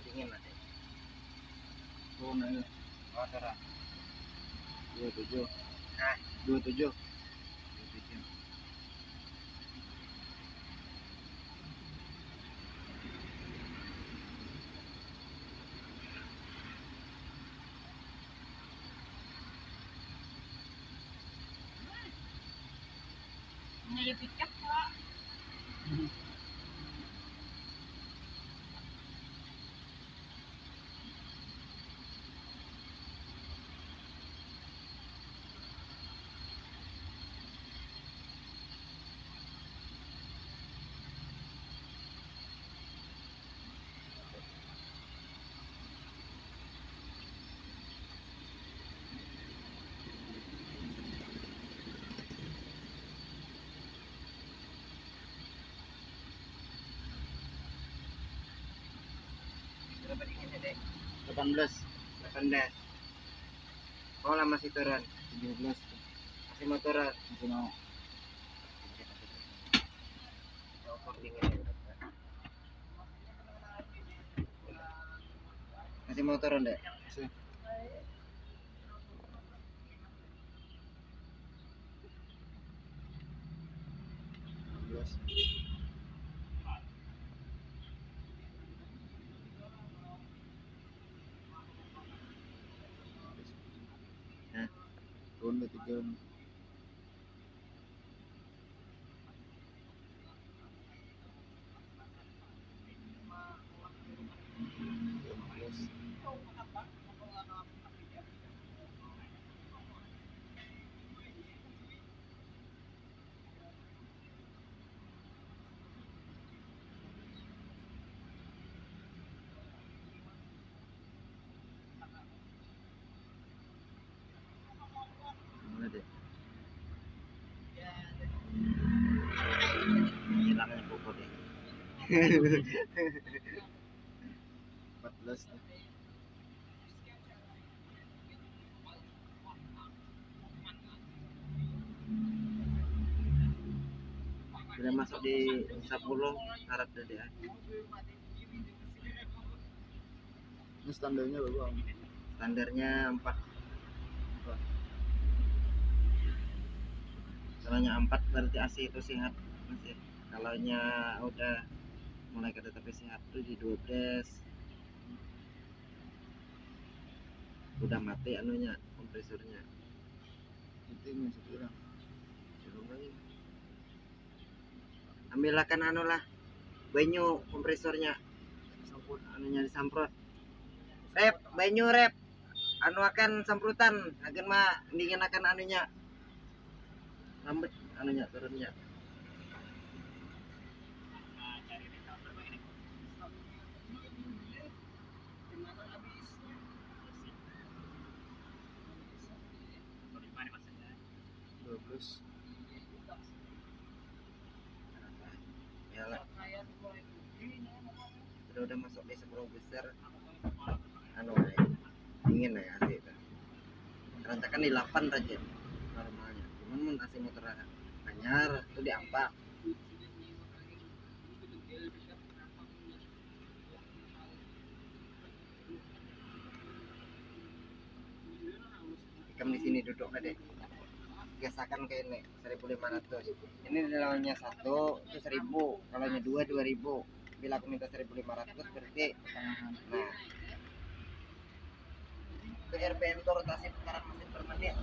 Dingin lah. Oh, nah, ya. Oh, terang. 27. Nah, 27. 27. Ngayon pick up Pak. Berapa dinginnya, Dek? 18. 18. Oh, lah masih turun. 17. Masih mau turun. Masih mau. Oh, dingin. Masih mau turun, Dek? Masih. 16. Hah? Turun ke 3. 15. Mana, Dek? Hilangnya pokok, Dek. 14. Udah masuk di 10 harap, Dek. Ini standarnya berapa? Standarnya 4. Kalaunya 4 berarti AC itu sehat, Mas, ya. Kalaunya udah mulai kada tapi sehat tuh di 12. Udah mati anunya, kompresornya. Itu masuk kurang. Coba lagi. Ambilkan anu lah, banyu kompresornya. Samput anunya disamprot. Rep, banyu rep. Anu akan samprotan, agen mah dingin akan anunya. Lambat anunya turunnya. Ya lah. Udah masuk di 10 besar. Anu dingin ya AC itu. Rantakan di 8 aja normalnya. Cuman mun AC motor anyar itu di 4. Ikam di sini duduk Dek. Biasakan kayak ini 1.500. Ini nilainya 1 itu 1.000. Kalau nya 2 2.000. Bila aku minta 1.500 berarti nah. Itu RPM itu rotasi putaran mesin per menit.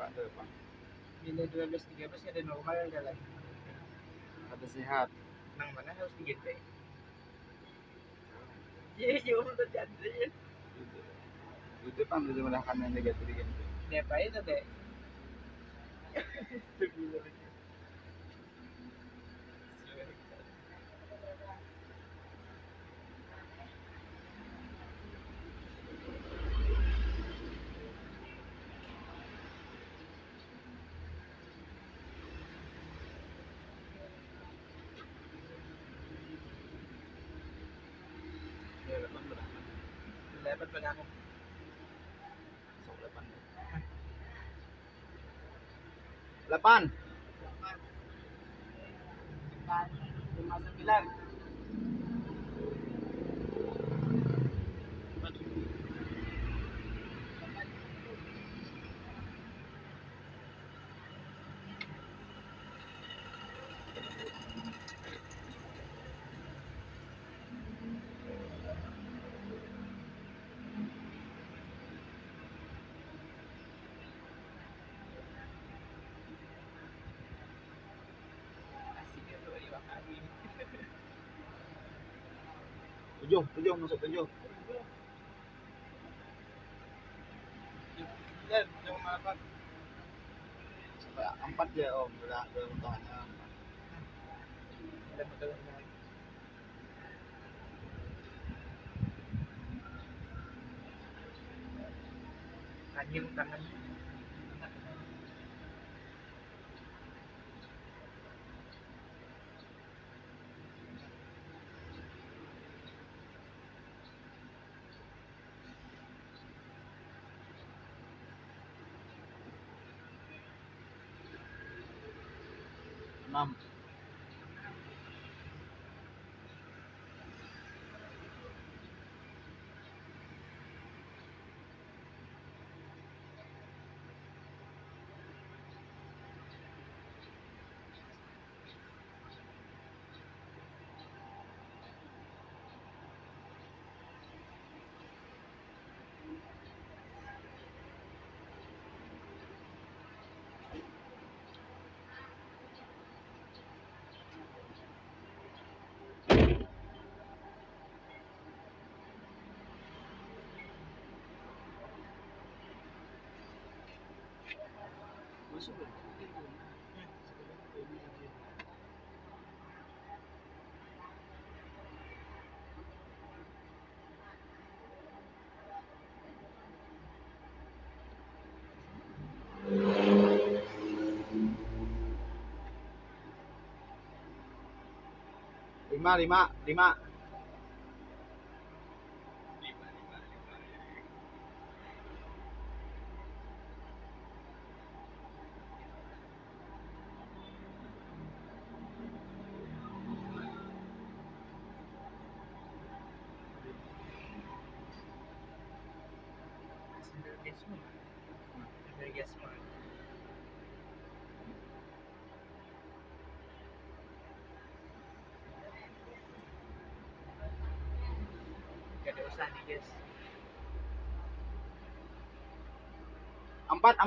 Pak ke depan. Bila 12-13 ada normal jalan. Ada sehat. Nang mana harus diganti. Iya, jauh terjadi. Di depan itu mudahkan yang negatif kan. Dia apa itu deh? Ya depan mudahkan. Dapat pada aku. Sok depan. 8. 59. Asik itu diwakili. 7 masuk 7. Dan jauh malam. Sampai 4 ya Om, udah untungnya. Ada betul betul. Anjing tangan. Enam. Masuk. 5. Gak ada usaha nih guys. 4.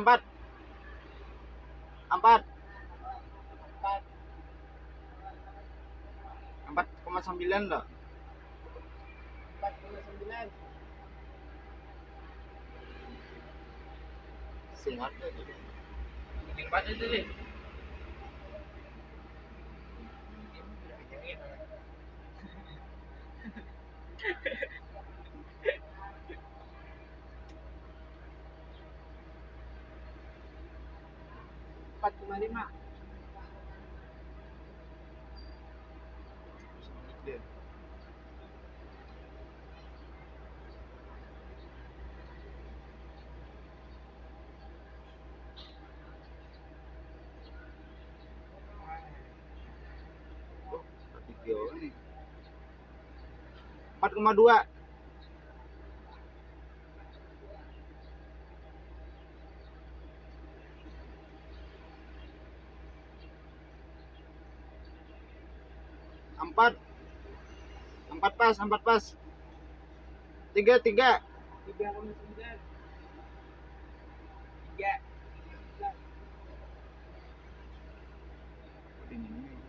4,9 loh. 4,9. Sehat itu. Mending banget itu deh. Empat koma lima. Oh, 3 nih. 4,2. 4 pas. 3. 3,9. 3. ini